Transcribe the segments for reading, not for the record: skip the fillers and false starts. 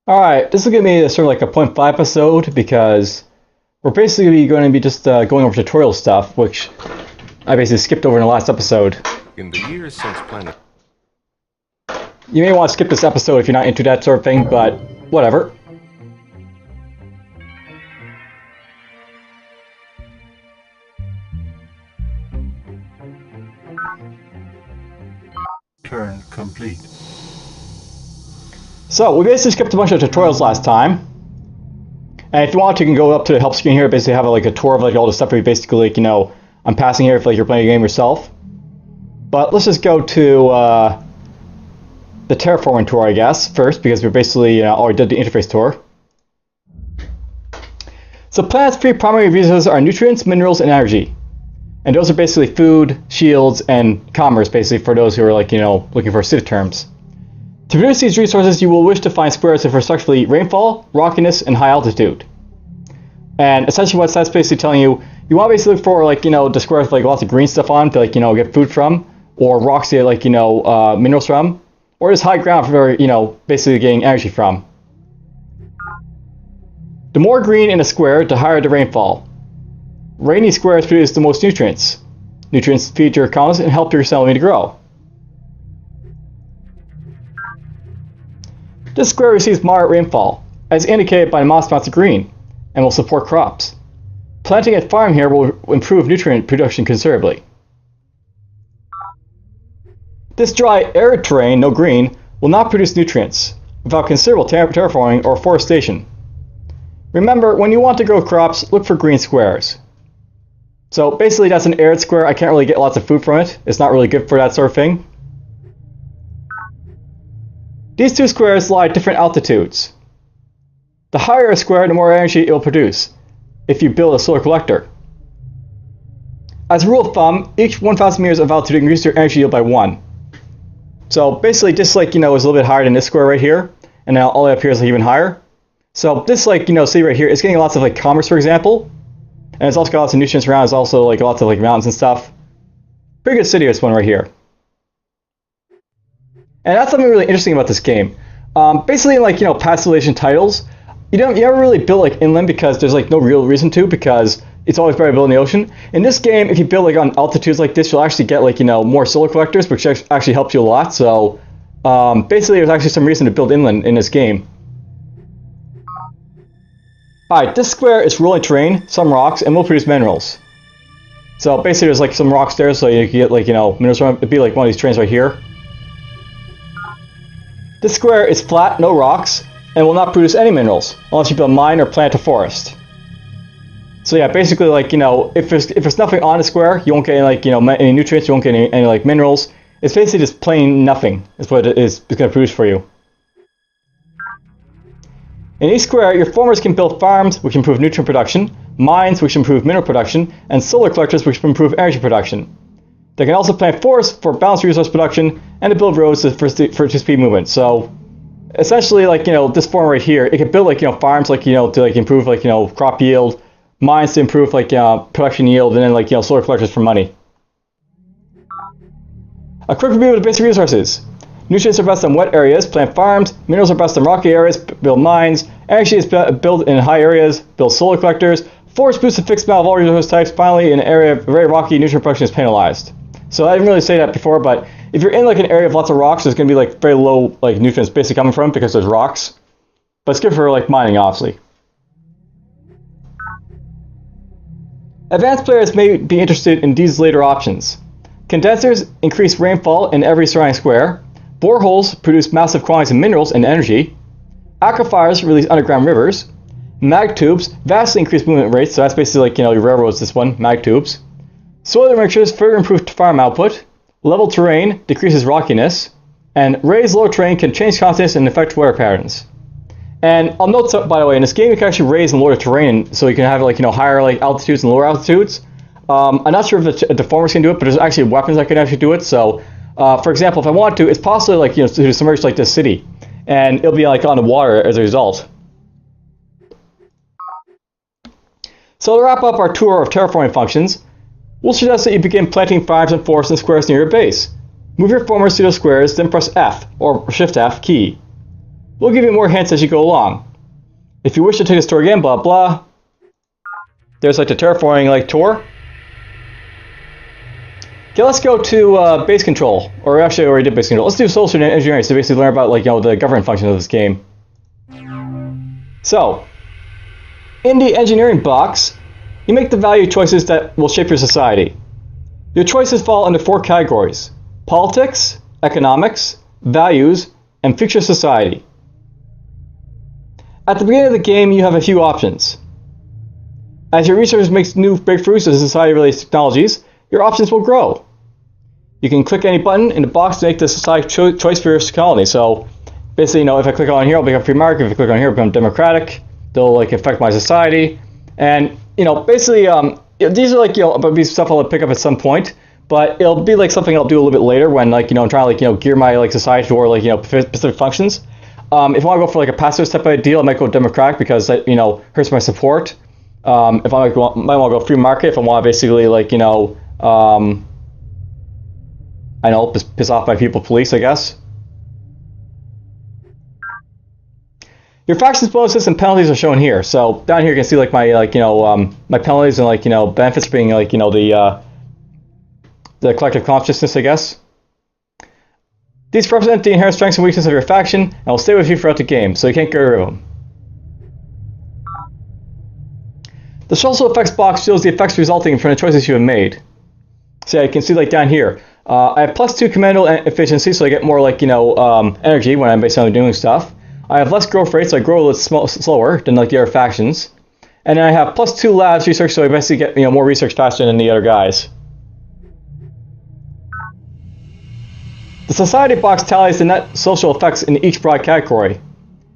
Alright, this is going to be sort of like a point 5 episode because we're basically going to be just going over tutorial stuff, which I basically skipped over in the last episode. In the years since Planet... You may want to skip this episode if you're not into that sort of thing, but whatever. Turn complete. So, we basically skipped a bunch of tutorials last time. And if you want, you can go up to the help screen here, basically have like a tour of like all the stuff we basically like, I'm passing here if like you're playing a game yourself. But let's just go to the terraforming tour, I guess, first, because we basically already did the interface tour. So planet's three primary resources are nutrients, minerals, and energy. And those are basically food, shields, and commerce, basically, for those who are like, looking for city terms. To produce these resources, you will wish to find squares of respectively rainfall, rockiness, and high altitude. And essentially what that's basically telling you, you want to basically look for like, the squares with like lots of green stuff on to like, get food from, or rocks to get like, minerals from, or just high ground for, basically getting energy from. The more green in a square, the higher the rainfall. Rainy squares produce the most nutrients. Nutrients feed your colonies and help your settlement to grow. This square receives moderate rainfall, as indicated by the modest amounts of green, and will support crops. Planting a farm here will improve nutrient production considerably. This dry, arid terrain, no green, will not produce nutrients, without considerable terraforming or forestation. Remember, when you want to grow crops, look for green squares. So basically that's an arid square. I can't really get lots of food from it. It's not really good for that sort of thing. These two squares lie at different altitudes. The higher a square, the more energy it will produce, if you build a solar collector. As a rule of thumb, each 1,000 meters of altitude increases your energy yield by 1. So basically this like, is a little bit higher than this square right here, and now all the way up here is like even higher. So this like, see right here, it's getting lots of like commerce, for example, and it's also got lots of nutrients around. It's also like lots of like mountains and stuff. Pretty good city, this one right here. And that's something really interesting about this game. Basically, like, past civilization titles, you never really build like inland because there's like no real reason to, because it's always better to build in the ocean. In this game, if you build like on altitudes like this, you'll actually get like, more solar collectors, which actually helps you a lot. So basically, there's actually some reason to build inland in this game. Alright, this square is rolling terrain, some rocks, and will produce minerals. So basically, there's like some rocks there, so you can get like, minerals from it. It'd be like one of these terrains right here. This square is flat, no rocks, and will not produce any minerals unless you build a mine or plant a forest. So yeah, basically, like, if there's nothing on the square, you won't get any, like, any nutrients, you won't get any like minerals. It's basically just plain nothing is what it is going to produce for you. In each square, your farmers can build farms, which improve nutrient production, mines, which improve mineral production, and solar collectors, which improve energy production. They can also plant forests for balanced resource production and to build roads for speed movement. So essentially, like, this farm right here, it can build like, farms like, to like improve like, crop yield, mines to improve like, production yield, and then like, solar collectors for money. A quick review of the basic resources. Nutrients are best on wet areas, plant farms. Minerals are best on rocky areas, build mines. Energy is built in high areas, build solar collectors. Forest boosts a fixed amount of all resource types. Finally, in an area very rocky, nutrient production is penalized. So I didn't really say that before, but if you're in like an area of lots of rocks, there's going to be like very low like nutrients basically coming from because there's rocks. But it's good for like mining, obviously. Advanced players may be interested in these later options. Condensers increase rainfall in every surrounding square. Boreholes produce massive quantities of minerals and energy. Aquifers release underground rivers. Mag tubes vastly increase movement rates, so that's basically like, your railroads, this one, mag tubes. Soil mixtures further improve farm output. Level terrain decreases rockiness. And raised low terrain can change continents and affect weather patterns. And I'll note, by the way, in this game you can actually raise and lower terrain, so you can have like, higher like altitudes and lower altitudes. I'm not sure if the farmers can do it, but there's actually weapons that can actually do it. So, for example, if I want to, it's possible like, to submerge like this city, and it'll be like on the water as a result. So to wrap up our tour of terraforming functions, we'll suggest that you begin planting farms and forests and squares near your base. Move your farmers to those squares, then press F, or Shift F key. We'll give you more hints as you go along. If you wish to take the store again, blah blah. There's like the terraforming like tour. Okay, let's go to base control, or actually I already did base control. Let's do social engineering, so basically learn about like the governance function of this game. So, in the engineering box, you make the value choices that will shape your society. Your choices fall under 4 categories: politics, economics, values, and future society. At the beginning of the game, you have a few options. As your research makes new breakthroughs in society-related technologies, your options will grow. You can click any button in the box to make the society choice for your colony. So basically, if I click on here, I'll become free market. If I click on here, I'll become democratic. They'll like affect my society. And basically, these are like about these stuff I'll pick up at some point. But it'll be like something I'll do a little bit later when I'm trying to gear my society toward specific functions. If I want to go for like a passive type of deal, I might go democratic because that hurts my support. If I might want to go free market, if I want to basically I know, piss off my people police, I guess. Your factions bonuses and penalties are shown here. So down here you can see like my my penalties and benefits being the collective consciousness, I guess. These represent the inherent strengths and weaknesses of your faction and will stay with you throughout the game, so you can't get rid of them. The social effects box shows the effects resulting from the choices you have made. So you can see like down here, I have +2 commando efficiency, so I get more energy when I'm basically doing stuff. I have less growth rate, so I grow a little slower than the other factions. And then I have +2 labs research, so I basically get more research faster than the other guys. The society box tallies the net social effects in each broad category.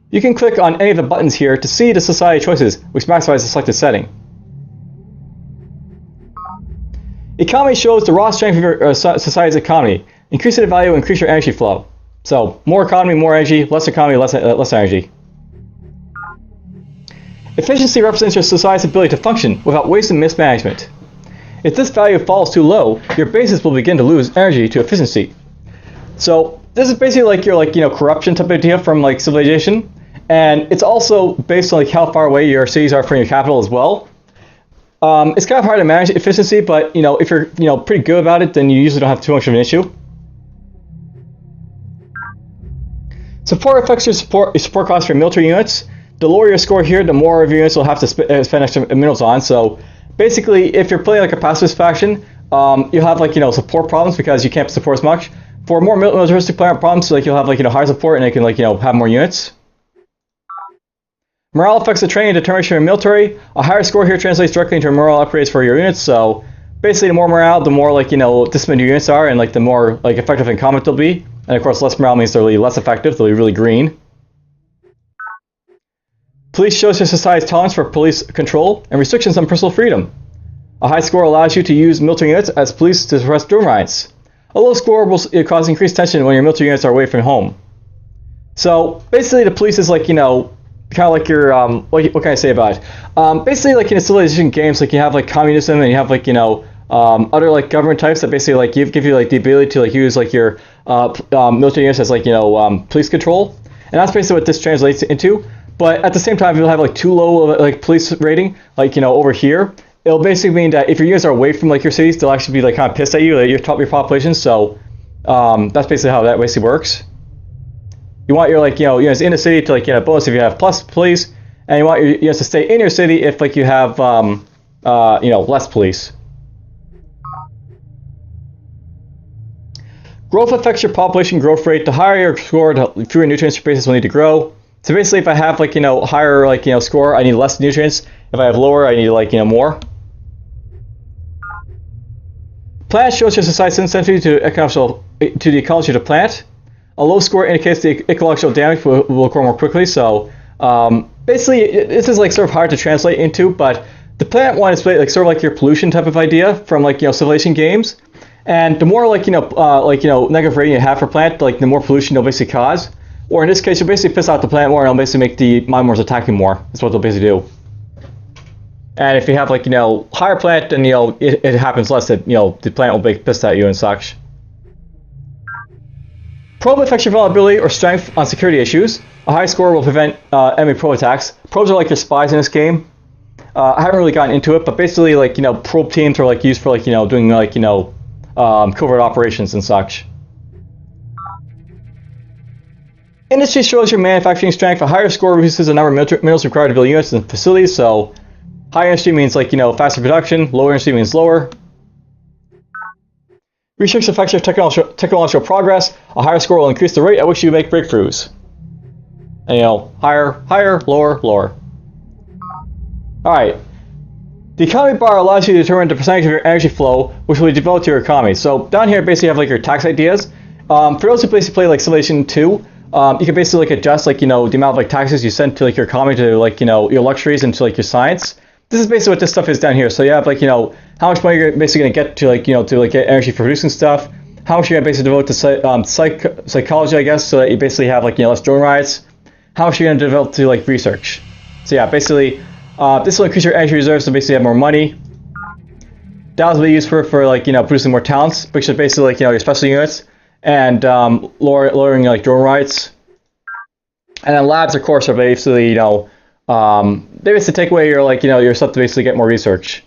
You can click on any of the buttons here to see the society choices, which maximize the selected setting. Economy shows the raw strength of your society's economy. Increase the value, increase your energy flow. So, more economy, more energy, less economy, less energy. Efficiency represents your society's ability to function without waste and mismanagement. If this value falls too low, your bases will begin to lose energy to efficiency. So, this is basically like your corruption type of idea from civilization, and it's also based on how far away your cities are from your capital as well. It's kind of hard to manage efficiency, but if you're pretty good about it, then you usually don't have too much of an issue. Support affects your support costs for military units. The lower your score here, the more of your units will have to spend extra minerals on. So basically, if you're playing like a pacifist faction, you'll have support problems because you can't support as much. For more militaristic problems, you'll have higher support and they can have more units. Morale affects the training and determination of your military. A higher score here translates directly into morale upgrades for your units. So basically, the more morale, the more disciplined your units are, and the more effective in combat they'll be. And of course, less morale means they'll be less effective. They'll be really green. Police shows your society's tolerance for police control and restrictions on personal freedom. A high score allows you to use military units as police to suppress drone riots. A low score will cause increased tension when your military units are away from home. So basically, the police is kind of like your what can I say about it? Basically, in a civilization games, you have communism and you have other government types that basically give you the ability to use your military units as police control, and that's basically what this translates into. But at the same time, if you have too low of police rating, over here, it'll basically mean that if your units are away from your cities, they'll actually be kind of pissed at you, your population. So that's basically how that basically works. You want your units in the city to get a bonus if you have plus police, and you want your units to stay in your city if you have less police. Growth affects your population growth rate. The higher your score, the fewer nutrients your bases will need to grow. So basically, if I have higher score, I need less nutrients. If I have lower, I need more. Plant shows your society's sensitivity to the ecology of the plant. A low score indicates the ecological damage will occur more quickly. So basically, this is sort of hard to translate into, but the plant one is sort of like your pollution type of idea from civilization games. And the more negative rating you have for plant, the more pollution they'll basically cause. Or in this case, you'll basically piss off the plant more, and it'll basically make the Minimors attack you more. That's what they'll basically do. And if you have higher plant, then it happens less that the plant will be pissed at you and such. Probe affects your vulnerability or strength on security issues. A high score will prevent enemy probe attacks. Probes are like your spies in this game. I haven't really gotten into it, but basically, like, you know, probe teams are like used for, like, you know, doing, like, you know, covert operations and such. Industry shows your manufacturing strength. A higher score reduces the number of minerals required to build units and facilities. So high industry means, like, you know, faster production. Lower industry means lower. Research affects your technological progress. A higher score will increase the rate at which you make breakthroughs. And, you know, higher, lower, lower. Alright. The economy bar allows you to determine the percentage of your energy flow, which will be devoted to your economy. So down here, basically, you have like your tax ideas. For those who basically play like Civilization 2, you can basically like adjust, like, you know, the amount of like taxes you send to like your economy, to like, you know, your luxuries and to like your science. This is basically what this stuff is down here. So you have, like, you know, how much money you're basically going to get to, like, you know, to like get energy for producing stuff. How much you're going to basically devote to psychology, I guess, so that you basically have, like, you know, less drone riots. How much you're going to develop to like research. So yeah, basically. This will increase your energy reserves to basically have more money. That will be used for like, you know, producing more talents, which is basically like, you know, your special units, and lowering like drone riots. And then labs, of course, are basically, you know, they basically take away your, like, you know, your stuff to basically get more research.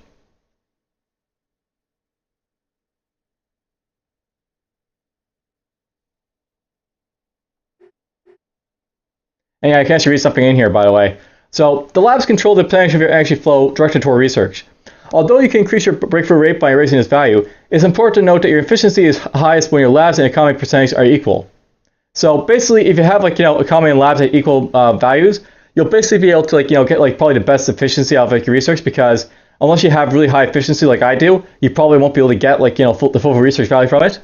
And yeah, I can actually read something in here, by the way. So, the labs control the percentage of your energy flow directed toward research. Although you can increase your breakthrough rate by raising its value, it's important to note that your efficiency is highest when your labs and economy percentage are equal. So basically, if you have, like, you know, economy and labs at equal values, you'll basically be able to, like, you know, get like probably the best efficiency out of like your research, because unless you have really high efficiency like I do, you probably won't be able to get, like, you know, the full research value from it.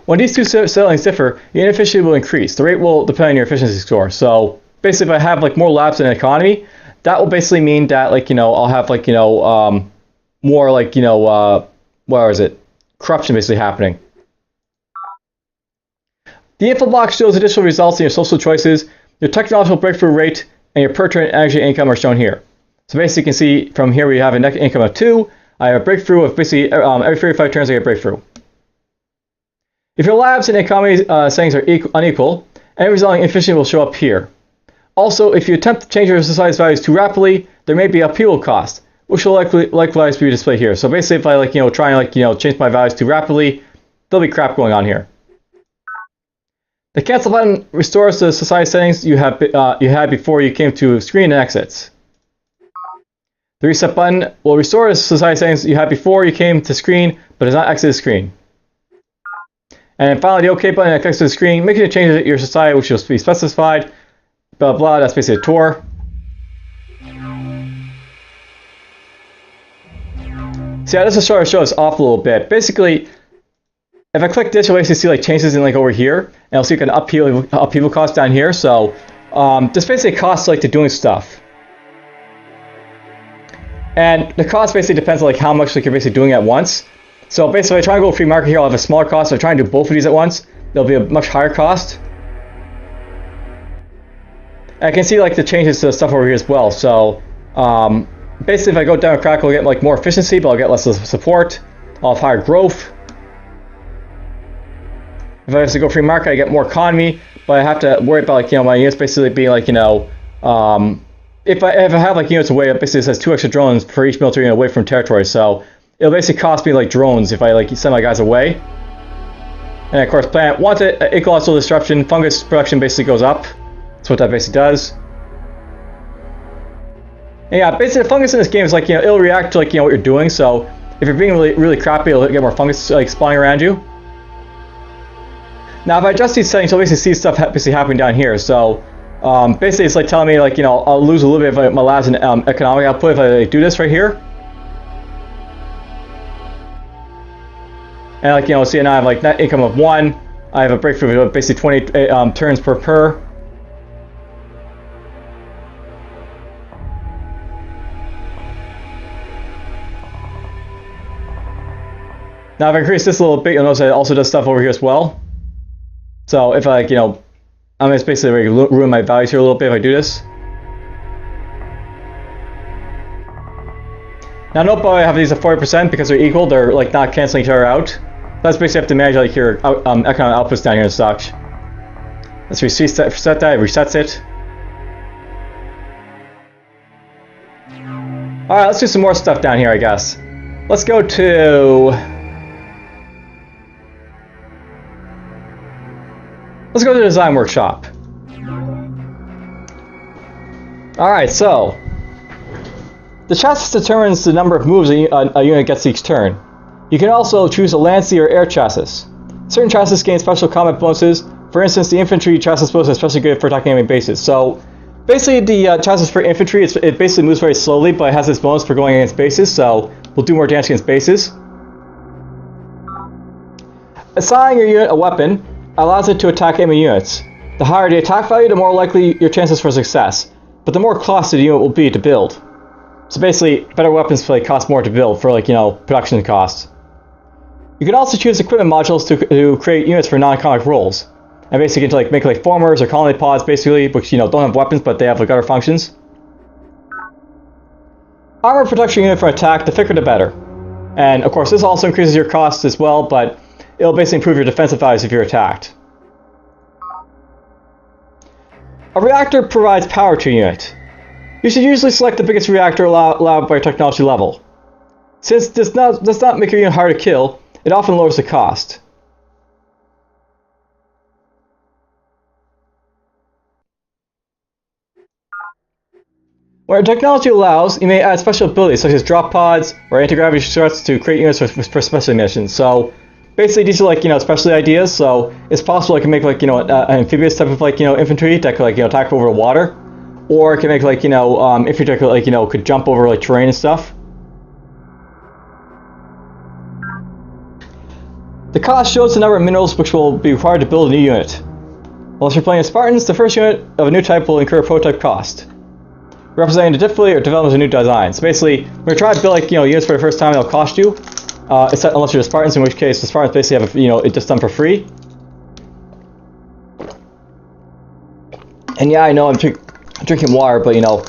When these two settings differ, your efficiency will increase. The rate will depend on your efficiency score. So basically, if I have like more labs in an economy, that will basically mean that, like, you know, I'll have, like, you know, more, like, you know, where is it? Corruption basically happening. The info box shows additional results in your social choices. Your technological breakthrough rate and your per turn energy income are shown here. So basically, you can see from here we have a net income of 2. I have a breakthrough of basically every 35 turns I get a breakthrough. If your labs and economy settings are unequal, any resulting efficiency will show up here. Also, if you attempt to change your society's values too rapidly, there may be upheaval cost, which will likewise be displayed here. So basically, if I, like, you know, try and, like, you know, change my values too rapidly, there'll be crap going on here. The cancel button restores the society settings you had before you came to screen and exits. The reset button will restore the society settings you had before you came to screen, but does not exit the screen. And finally, the OK button exits the screen, making the changes to your society, which will be specified. Blah blah, that's basically a tour. See, this is sort of show us off a little bit. Basically, if I click this, you'll basically see like changes in like over here, and I'll see like an upheaval cost down here. So this basically costs like to doing stuff. And the cost basically depends on like how much like you're basically doing at once. So basically, if I try and go free market here, I'll have a smaller cost. If I try and do both of these at once, there'll be a much higher cost. I can see like the changes to the stuff over here as well. So basically, if I go democratic, I'll get like more efficiency, but I'll get less support. I'll have higher growth. If I have to go free market, I get more economy, but I have to worry about, like, you know, my units basically being like, you know, if I have like units away, it basically says 2 extra drones for each military unit away from territory. So it'll basically cost me like drones if I like send my guys away. And of course, planet wanted ecological disruption. Fungus production basically goes up. That's what that basically does. And yeah, basically the fungus in this game is like, you know, it'll react to, like, you know, what you're doing. So if you're being really crappy, it'll get more fungus like spawning around you. Now if I adjust these settings, you'll basically see stuff basically happening down here. So basically it's like telling me, like, you know, I'll lose a little bit of my labs and economic output if I do this right here. And, like, you know, see, now I have like net income of 1. I have a breakthrough of basically 20 turns per. Now if I increase this a little bit, you'll notice it also does stuff over here as well. So if I, like, you know, I'm just basically ruin my values here a little bit if I do this. Now note, by I have these at 40% because they're equal, they're like not canceling each other out. That's basically have to manage like your economic outputs down here in such. Let's reset that, it resets it. Alright, let's do some more stuff down here, I guess. Let's go to... Let's go to the design workshop. Alright, so... The chassis determines the number of moves a unit gets each turn. You can also choose a land, sea, or air chassis. Certain chassis gain special combat bonuses. For instance, the infantry chassis bonus is especially good for attacking enemy bases. So, basically the chassis for infantry, it basically moves very slowly, but it has this bonus for going against bases, so we'll do more damage against bases. Assigning your unit a weapon allows it to attack enemy units. The higher the attack value, the more likely your chances for success, but the more costly the unit will be to build. So basically, better weapons cost more to build for, like, you know, production costs. You can also choose equipment modules to create units for non-combat roles. And basically you can make like formers or colony pods, basically, which, you know, don't have weapons, but they have like other functions. Armor protection unit for attack, the thicker the better. And of course this also increases your costs as well, but it'll basically improve your defensive values if you're attacked. A reactor provides power to a unit. You should usually select the biggest reactor allowed by your technology level. Since this does not make your unit hard to kill, it often lowers the cost. Where technology allows, you may add special abilities such as drop pods or anti-gravity struts to create units for special missions. So basically these are like, you know, specialty ideas, so it's possible I can make like, you know, an amphibious type of like, you know, infantry that could like, you know, attack over water. Or I can make like, you know, infantry that could, like, you know, could jump over like terrain and stuff. The cost shows the number of minerals which will be required to build a new unit. Unless you're playing as Spartans, the first unit of a new type will incur a prototype cost, representing the difficulty or development of a new design. So basically, when you're trying to build like, you know, units for the first time, it'll cost you. Unless you're the Spartans, in which case the Spartans basically have, you know, it just done for free. And yeah, I know I'm drinking water, but you know,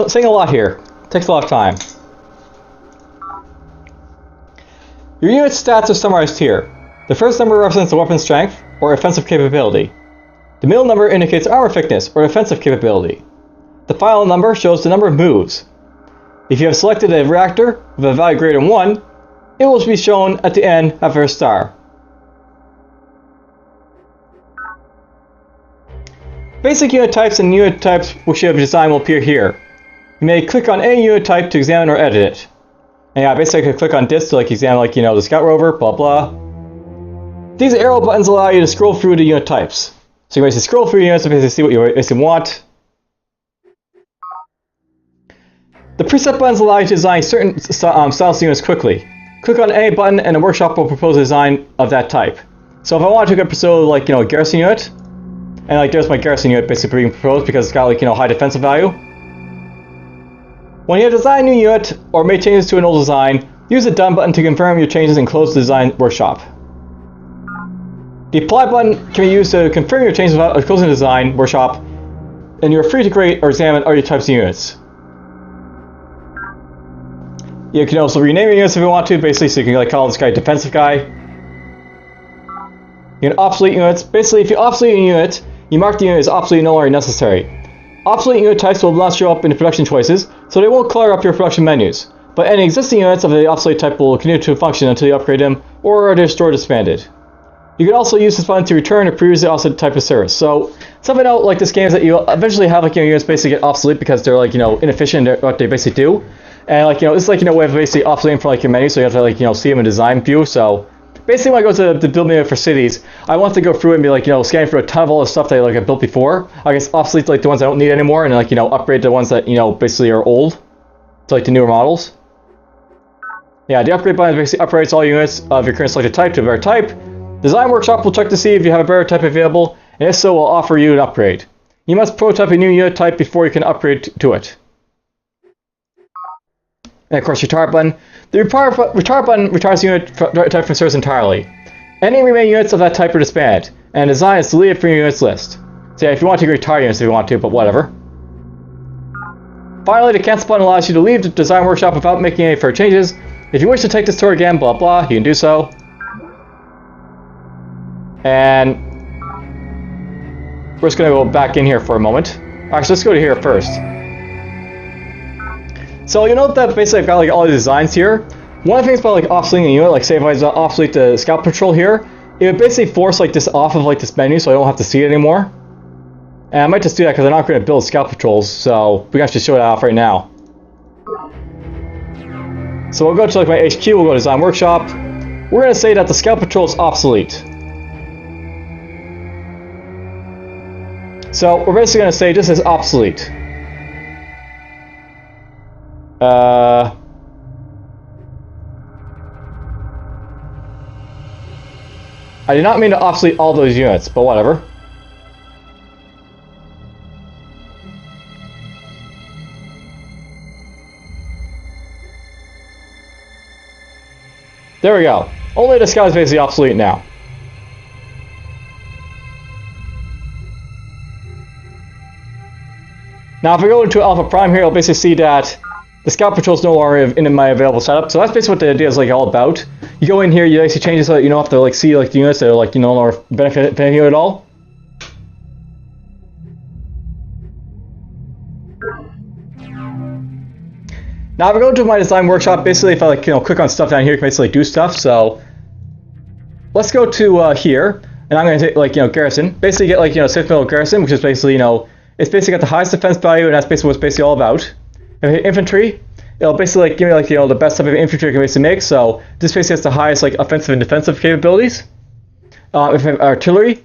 saying a lot here. It takes a lot of time. Your unit's stats are summarized here. The first number represents the weapon strength or offensive capability. The middle number indicates armor thickness or defensive capability. The final number shows the number of moves. If you have selected a reactor with a value greater than 1, it will be shown at the end after a star. Basic unit types and unit types which you have designed will appear here. You may click on any unit type to examine or edit it. And yeah, basically I could click on this to like examine, like, you know, the scout rover, blah blah. These arrow buttons allow you to scroll through the unit types. So you can basically scroll through units to basically see what you basically want. The preset buttons allow you to design certain styles of units quickly. Click on any button and the workshop will propose a design of that type. So if I want to propose, like, you know, a garrison unit, and like there's my garrison unit basically being proposed because it's got, like, you know, high defensive value. When you have designed a new unit or made changes to an old design, use the done button to confirm your changes and close the design workshop. The apply button can be used to confirm your changes without closing the design workshop, and you are free to create or examine other types of units. You can also rename your units if you want to, basically, so you can like call this guy defensive guy. You can obsolete units. Basically, if you obsolete a unit, you mark the unit as obsolete, no longer necessary. Obsolete unit types will not show up in the production choices, so they won't clutter up your production menus. But any existing units of the obsolete type will continue to function until you upgrade them, or are destroyed or disbanded. You can also use this button to return a previously obsolete type of service. So something out like this game is that you eventually have, like, you know, units basically get obsolete because they're, like, you know, inefficient in what they basically do. And, like, you know, it's like, you know, we have basically obsolete for like your menu, so you have to, like, you know, see them in design view. So basically when I go to the build menu for cities, I want to go through it and be like, you know, scanning for a ton of all the stuff that like I built before. I guess obsolete like the ones I don't need anymore, and like, you know, upgrade the ones that, you know, basically are old to like the newer models. Yeah, the upgrade button basically upgrades all units of your current selected type to a better type. Design workshop will check to see if you have a better type available, and if so, will offer you an upgrade. You must prototype a new unit type before you can upgrade to it. And of course, retire button. The retire button retires the unit type from service entirely. Any remaining units of that type are disbanded, and design is deleted from your units list. So yeah, if you want to retire units if you want to, but whatever. Finally, the cancel button allows you to leave the design workshop without making any further changes. If you wish to take this tour again, blah blah, you can do so. And we're just gonna go back in here for a moment. Actually, let's go to here first. So you know that basically I've got like all the designs here. One of the things about like obsoleting a unit, like say if I obsolete the scout patrol here, it would basically force like this off of like this menu so I don't have to see it anymore. And I might just do that because I'm not going to build scout patrols, so we have to show that off right now. So we'll go to like my HQ, we'll go to Design Workshop. We're going to say that the scout patrol is obsolete. So we're basically going to say this is obsolete. I did not mean to obsolete all those units, but whatever. There we go. Only the scout is basically obsolete now. Now if I go into Alpha Prime here, I'll basically see that the scout patrol is no longer in my available setup. So that's basically what the idea is like all about. You go in here, you actually change it so that you don't have to like see like the units that are like no longer benefiting you at all. Now if I go to my design workshop, basically if I like click on stuff down here, you can basically do stuff. So let's go to here, and I'm going to take like garrison. Basically get like safe middle garrison, which is basically it's basically got the highest defense value, and that's basically what it's basically all about. If I hit infantry, it'll basically like give me like the best type of infantry I can basically make. So this basically has the highest like offensive and defensive capabilities. If I have artillery,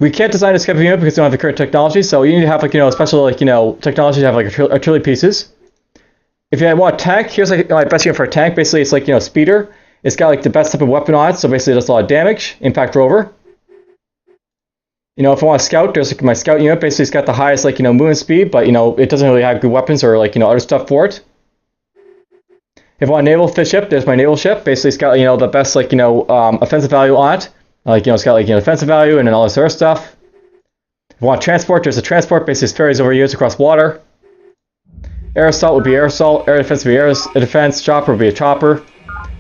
we can't design a scouting unit because we don't have the current technology. So you need to have like special like technology to have like artillery pieces. If you want a tank, here's like my best unit for a tank. Basically, it's like speeder. It's got like the best type of weapon on it, so basically it does a lot of damage. Impact rover. If I want a scout, there's like my scout unit. Basically, it's got the highest like movement speed, but it doesn't really have good weapons or like other stuff for it. If I want a naval ship, there's my naval ship. Basically, it's got the best like offensive value on it. Like it's got like defensive value and then all this other stuff. If I want transport, there's a transport. Basically, it's ferries over units across water. Air assault would be air assault. Air defense would be air defense. Chopper would be a chopper.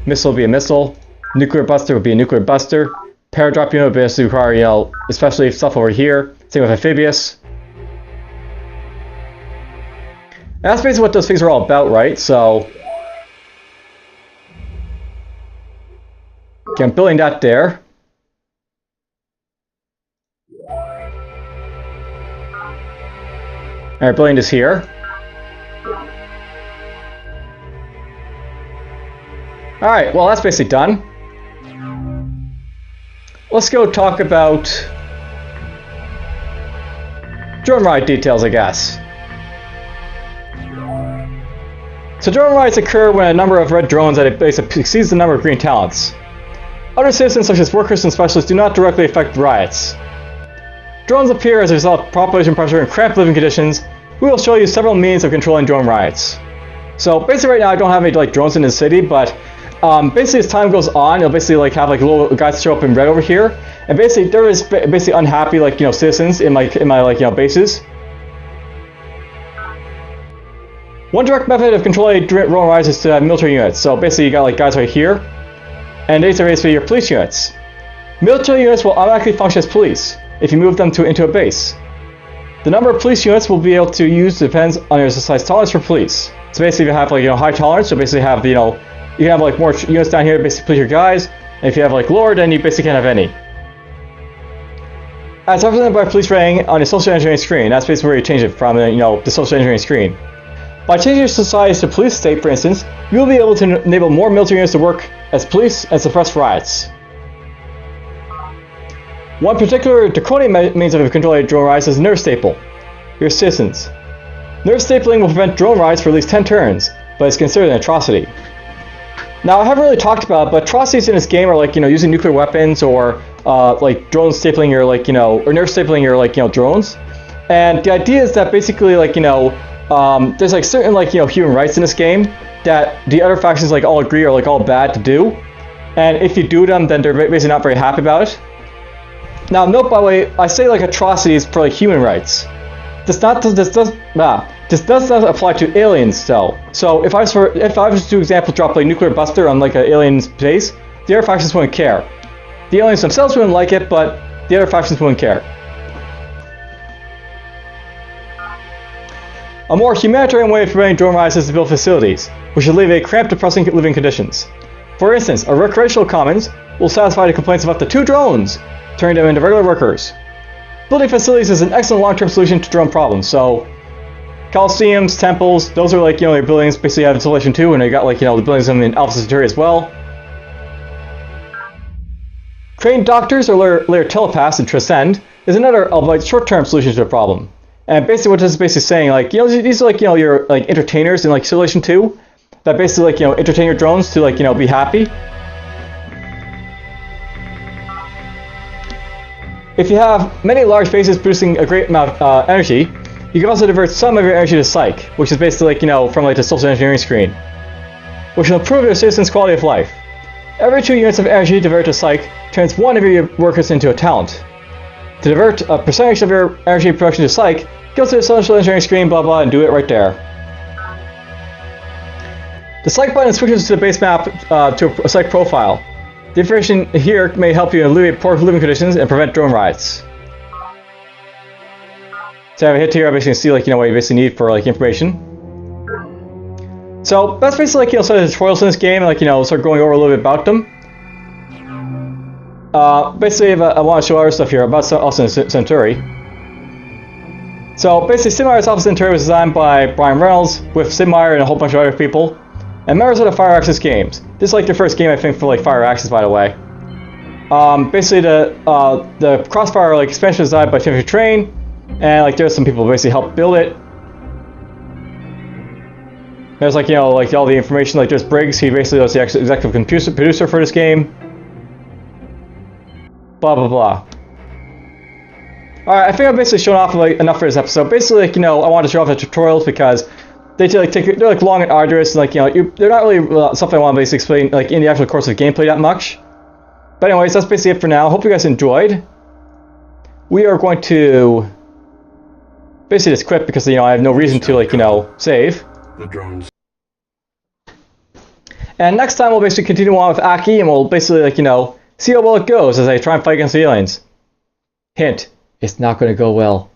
Missile would be a missile. Nuclear buster would be a nuclear buster. Paradrop unit would basically require, especially stuff over here. Same with amphibious. And that's basically what those things are all about, right? So, okay, I'm building that there. Alright, building this here. Alright, well that's basically done. Let's go talk about drone ride details, I guess. So drone rides occur when a number of red drones that basically exceeds the number of green talents. Other citizens such as workers and specialists do not directly affect riots. Drones appear as a result of population pressure and cramped living conditions. We will show you several means of controlling drone riots. So basically right now I don't have any like drones in the city, but basically as time goes on, you'll basically like have like little guys show up in red over here, and basically there is basically unhappy like citizens in my like bases. One direct method of controlling drone riots is to have military units. So basically you got like guys right here, and these are basically your police units. Military units will automatically function as police if you move them into a base. The number of police units we'll be able to use depends on your size tolerance for police. So basically if you have like high tolerance, so basically have you can have like more units down here to basically police your guys, and if you have like lower, then you basically can't have any. As represented by police rating on the social engineering screen, that's basically where you change it from the social engineering screen. By changing your society to police state, for instance, you will be able to enable more military units to work as police and suppress riots. One particular draconian means of controlling drone riots is nerve staple. Your citizens. Nerve stapling will prevent drone riots for at least 10 turns, but it's considered an atrocity. Now I haven't really talked about it, but atrocities in this game are like using nuclear weapons or like drone stapling your or nerve stapling your drones. And the idea is that basically like there's like certain like human rights in this game that the other factions like all agree are like all bad to do, and if you do them, then they're basically not very happy about it. Now note, by the way, I say like atrocities for like human rights. This does not apply to aliens though. So if I was to example drop like nuclear buster on like an alien's base, the other factions wouldn't care. The aliens themselves wouldn't like it, but the other factions wouldn't care. A more humanitarian way of preventing drone riots is to build facilities, which alleviate cramped, depressing living conditions. For instance, a recreational commons will satisfy the complaints of up to 2 drones, turning them into regular workers. Building facilities is an excellent long-term solution to drone problems, so coliseums, temples, those are like, your buildings basically have insulation too, and you got like, the buildings in Alpha Centauri as well. Trained doctors or layer telepaths in Transcend is another like short-term solution to the problem. And basically what this is basically saying, like, these are like, your like entertainers in like Simulation 2 that basically like, entertain your drones to like, be happy. If you have many large bases producing a great amount of energy, you can also divert some of your energy to Psych, which is basically like, from like the social engineering screen, which will improve your citizens' quality of life. Every 2 units of energy diverted to Psych turns one of your workers into a talent. To divert a percentage of your energy production to Psych, go to the social engineering screen, blah blah, and do it right there. The Psych button switches to the base map to a Psych profile. The information here may help you alleviate poor living conditions and prevent drone riots. So I have a hit here, I basically see like, what you basically need for like information. So that's basically like, some of the tutorials in this game, and like, start going over a little bit about them. Basically, I want to show other stuff here about Alpha Centauri. So basically, Sid Meier's Alpha Centauri was designed by Brian Reynolds with Sid Meier and a whole bunch of other people, and members of the Fire Access games. This is like their first game, I think, for like Fire Access, by the way. Basically, the Crossfire like expansion was designed by Timothy Train, and like there's some people who basically helped build it. There's like, like all the information, like there's Briggs, he basically was the executive producer for this game. Blah blah blah. Alright, I think I've basically shown off like enough for this episode. Basically, like, I wanted to show off the tutorials because they're like long and arduous, and like, they're not really something I want to basically explain like in the actual course of gameplay that much. But anyways, that's basically it for now. Hope you guys enjoyed. We are going to basically just quit because, I have no reason to like, save. The drones. And next time we'll basically continue on with Aki, and we'll basically like, see how well it goes as I try and fight against the aliens. Hint, it's not going to go well.